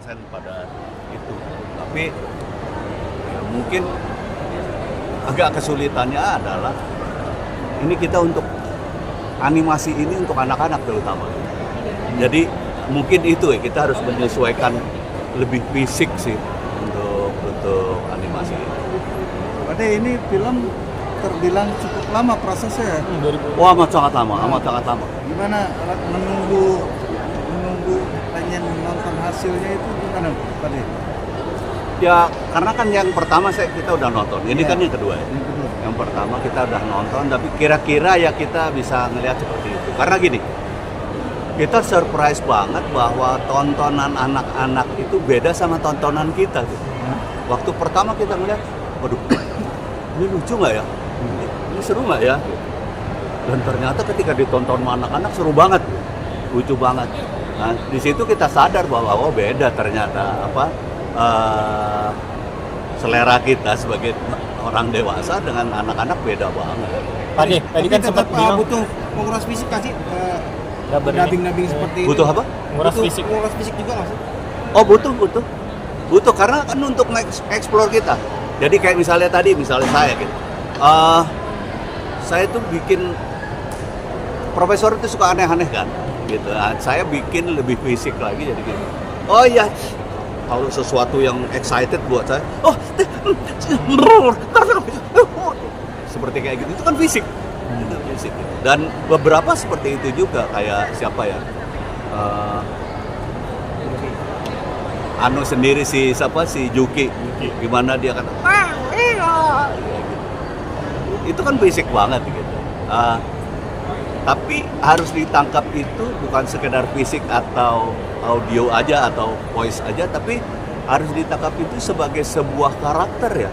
100% pada itu. Tapi ya, mungkin agak kesulitannya adalah ini kita untuk animasi ini untuk anak-anak terutama. Jadi mungkin itu ya, kita harus menyesuaikan lebih fisik sih untuk animasi ini. Padahal ini film terbilang cukup lama prosesnya ya? Wah, amat sangat lama. Gimana menunggu pengen nonton hasilnya itu gimana tadi? Ya karena kan yang pertama kita udah nonton, ini Iya. kan yang kedua ya. Yang pertama kita udah nonton, tapi kira-kira ya kita bisa ngelihat seperti itu. Karena gini, kita surprise banget bahwa tontonan anak-anak itu beda sama tontonan kita. Gitu. Waktu pertama kita ngeliat, waduh, ini lucu nggak ya? Ini seru nggak ya? Dan ternyata ketika ditonton sama anak-anak seru banget, lucu banget. Nah, di situ kita sadar bahwa oh beda ternyata selera kita sebagai orang dewasa dengan anak-anak beda banget. Tadi kan sempat bilang butuh menguras fisik kasih dubbing seperti ini. Butuh apa? nguras fisik. Menguras fisik juga nggak sih? Oh butuh karena kan untuk explore kita. Jadi kayak misalnya saya gitu, saya tuh bikin profesor itu suka aneh-aneh kan, gitu. Nah, saya bikin lebih fisik lagi jadi gitu. Oh iya, kalau sesuatu yang excited buat saya, seperti kayak gitu itu kan fisik, itu fisik. Dan beberapa seperti itu juga kayak siapa ya? Anu sendiri si Juki. Gimana dia kan itu kan basic banget gitu. Tapi harus ditangkap itu bukan sekedar fisik atau audio aja atau voice aja, tapi harus ditangkap itu sebagai sebuah karakter ya,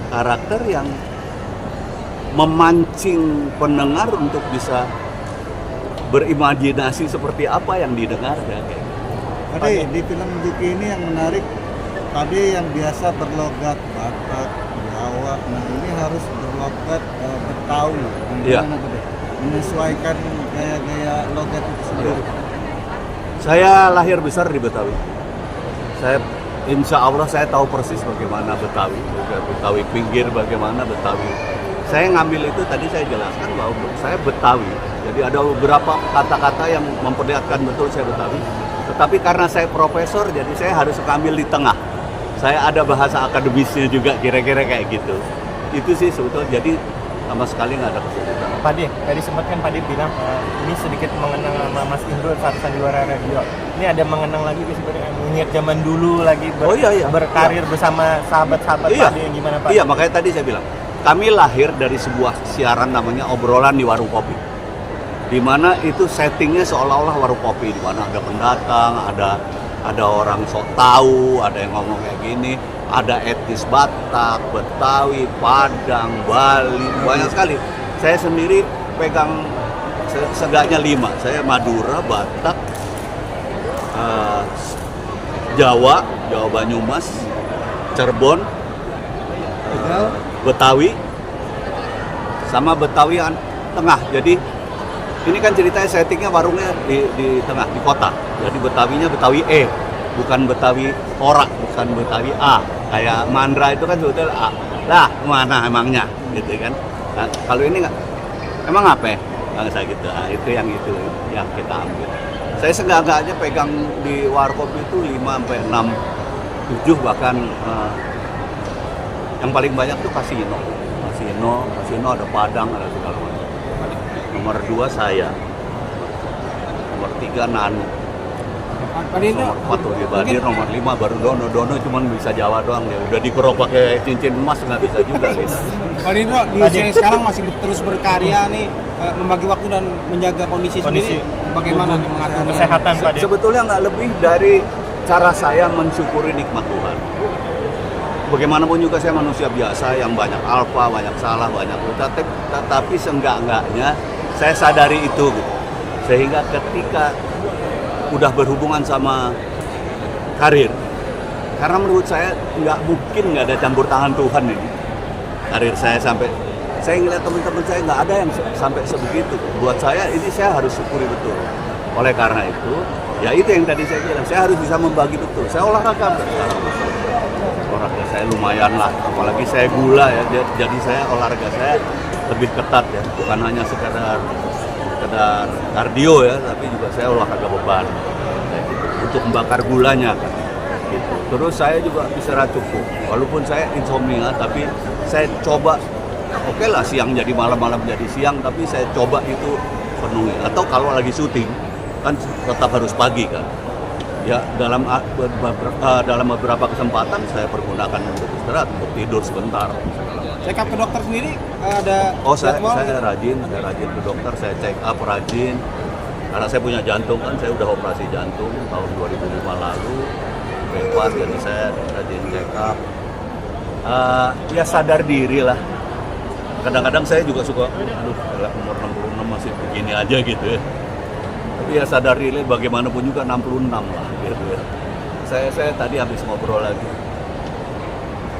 karakter yang memancing pendengar untuk bisa berimajinasi seperti apa yang didengar ya, kayak gitu. Tadi di film Juki ini yang menarik tadi yang biasa berlogat Batak, Jawa, nah ini harus berlogat Betawi. Iya. Gimana tadi? Menyesuaikan gaya-gaya logat itu sendiri. Saya lahir besar di Betawi. Insya Allah saya tahu persis bagaimana Betawi pinggir, bagaimana Betawi. Saya ngambil itu tadi saya jelaskan bahwa saya Betawi. Jadi ada beberapa kata-kata yang memperlihatkan betul saya Betawi. Tetapi karena saya profesor, jadi saya harus ambil di tengah. Saya ada bahasa akademisnya juga, kira-kira kayak gitu. Itu sih sebetulnya, jadi sama sekali nggak ada kesulitan. Pak De, tadi sempat kan Pak De bilang ini sedikit mengenang sama Mas Indro saat sandiwara radio. Ini ada mengenang lagi sebenarnya mengingat zaman dulu lagi berkarir bersama sahabat-sahabat Pak De, gimana Pak? Iya, makanya tadi saya bilang kami lahir dari sebuah siaran namanya obrolan di warung kopi, di mana itu settingnya seolah-olah warung kopi, di mana ada pendatang, ada orang sok tahu, ada yang ngomong kayak gini, ada etnis Batak, Betawi, Padang, Bali, banyak sekali. Saya sendiri pegang seenggaknya 5. Saya Madura, Batak, Jawa Banyumas, Cirebon, Betawi, sama Betawi tengah. Jadi ini kan ceritanya settingnya warungnya di tengah, di kota. Jadi Betawinya Betawi E, bukan Betawi Ora, bukan Betawi A. Kayak Mandra itu kan sebetulnya A. Lah, mana emangnya? Gitu kan. Nah, kalau ini nggak, emang apa ya? Bangsa gitu. Nah, itu yang kita ambil. Saya seenggak-enggaknya pegang di warkop itu 5 sampai 6, 7 bahkan yang paling banyak tuh Kasino ada Padang, ada segala macam. Nomor 2 saya, nomor 3 Nanu, nomor 4 Badir, nomor 5 baru Dono cuman bisa Jawa doang ya, udah dikerok pakai cincin emas nggak bisa juga gitu. Pak Indro di usia yang sekarang masih terus berkarya nih, membagi waktu dan menjaga kondisi sendiri, bagaimana nih mengatur Kesehatan Pak De. Sebetulnya nggak lebih dari cara saya mensyukuri nikmat Tuhan. Bagaimanapun juga saya manusia biasa yang banyak alfa, banyak salah, banyak tetapi seenggak-enggaknya saya sadari itu gitu. Sehingga ketika udah berhubungan sama karir, karena menurut saya nggak mungkin nggak ada campur tangan Tuhan ini karir saya. Sampai saya ngeliat teman-teman saya nggak ada yang sampai sebegitu. Buat saya ini saya harus syukuri betul. Oleh karena itu, ya itu yang tadi saya bilang, saya harus bisa membagi betul. Saya olahraga sekarang. Olahraga saya lumayan lah, apalagi saya gula ya, jadi saya olahraga saya lebih ketat ya, bukan hanya sekedar kardio ya, tapi juga saya olahraga beban gitu, untuk membakar gulanya kan. Gitu. Terus saya juga istirahat cukup, walaupun saya insomnia, tapi saya coba, oke lah siang jadi malam jadi siang, tapi saya coba itu penuhi. Atau kalau lagi syuting kan tetap harus pagi kan. Ya dalam beberapa kesempatan saya pergunakan untuk istirahat, untuk tidur sebentar. Check up ke dokter sendiri ada Saya jadwal? rajin ke dokter, saya check up rajin. Karena saya punya jantung kan, saya udah operasi jantung tahun 2005 lalu, bebas, jadi saya rajin check up. Ya sadar diri lah. Kadang-kadang saya juga suka, aduh, umur 66 masih begini aja gitu ya. Tapi ya sadar diri, bagaimanapun juga 66 lah gitu ya. Saya tadi habis ngobrol lagi.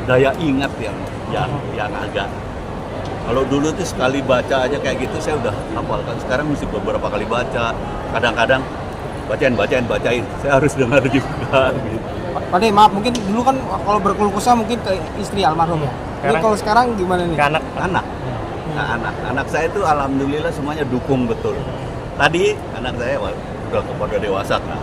Daya ingat yang agak, kalau dulu tuh sekali baca aja kayak gitu saya udah hafalkan. Sekarang mesti beberapa kali baca. Kadang-kadang bacain. Saya harus dengar juga gitu. Pak De, maaf, mungkin dulu kan kalau berkeluh kesah mungkin ke istri almarhum ya. Ini kalau sekarang gimana nih? Ke anak. Anak saya itu alhamdulillah semuanya dukung betul. Tadi anak saya udah kepada dewasa kan.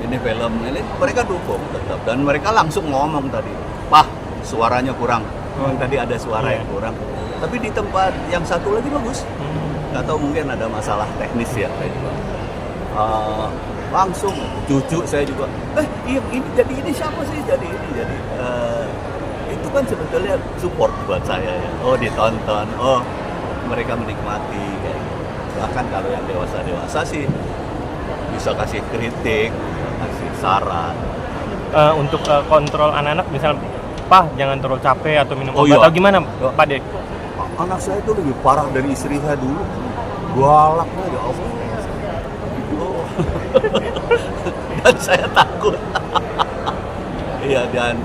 Ini film ini mereka dukung tetap, dan mereka langsung ngomong tadi, "Pah, suaranya kurang." Memang tadi ada suara yang kurang. Tapi di tempat yang satu lagi bagus. Nggak tahu, mungkin ada masalah teknis ya kayak gitu. Langsung cucu saya juga, ini siapa sih jadi itu kan sebetulnya support buat saya ya. Oh, ditonton, oh mereka menikmati kayak gitu. Bahkan kalau yang dewasa sih bisa kasih kritik, kasih saran. Untuk kontrol anak-anak, misal, Pak jangan terlalu capek atau minum obat, iya. atau gimana Pak De? Anak saya itu lebih parah dari istri saya dulu. Galaknya ya Allah. Oh. Dan saya takut. Iya, dan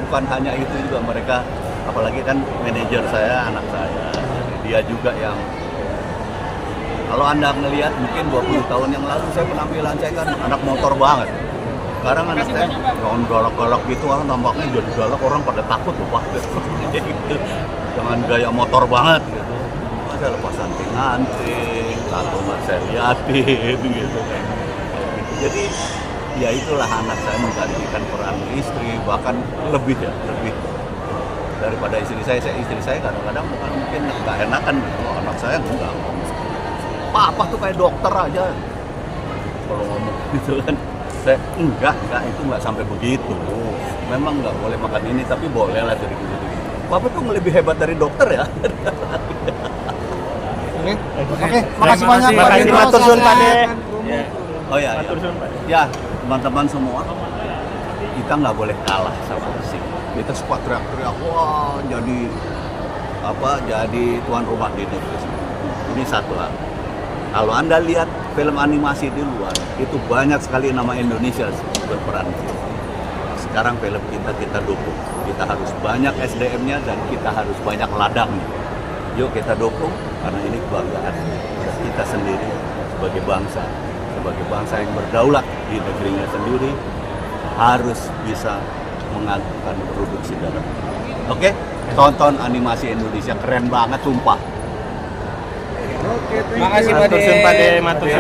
bukan hanya itu juga, mereka, apalagi kan manajer saya, anak saya, dia juga yang, kalau Anda ngelihat mungkin 20 tahun yang lalu saya penampilan saya kan anak motor banget. Sekarang anak saya jangan galak-galak gitu, nampaknya jadi galak, orang pada takut loh Pak. Gitu. Jangan gaya motor banget gitu. Saya lepas anting-anting, tato nggak saya liatin gitu kan. Jadi ya itulah, anak saya menggantikan peran istri, bahkan lebih daripada istri saya. Istri saya kadang-kadang mungkin nggak enakan, anak saya enggak. Apa tuh kayak dokter aja kalau ngomong gitu kan. Saya enggak, itu nggak sampai begitu. Memang nggak boleh makan ini, tapi boleh lah jadi gitu. Papa tuh lebih hebat dari dokter ya. Oke, makasih banyak Pak De. Makasih, matur suwun Pak De. Oh ya, Matur suwun, Pak De. ya teman-teman semua, kita nggak boleh kalah sama musik. Kita suka teriak-teriak, wah jadi tuan rumah di Indonesia. Ini satu hal. Kalau Anda lihat film animasi di luar, itu banyak sekali nama Indonesia berperan. Sekarang film kita dukung. Kita harus banyak SDM-nya dan kita harus banyak ladangnya. Yuk kita dukung, karena ini kebanggaan kita sendiri sebagai bangsa yang berdaulat di negerinya sendiri, harus bisa mengajukan produksi dalam. Oke? Tonton animasi Indonesia, keren banget sumpah. Makasih Pak De. Matur suwun Pak De, matur suwun.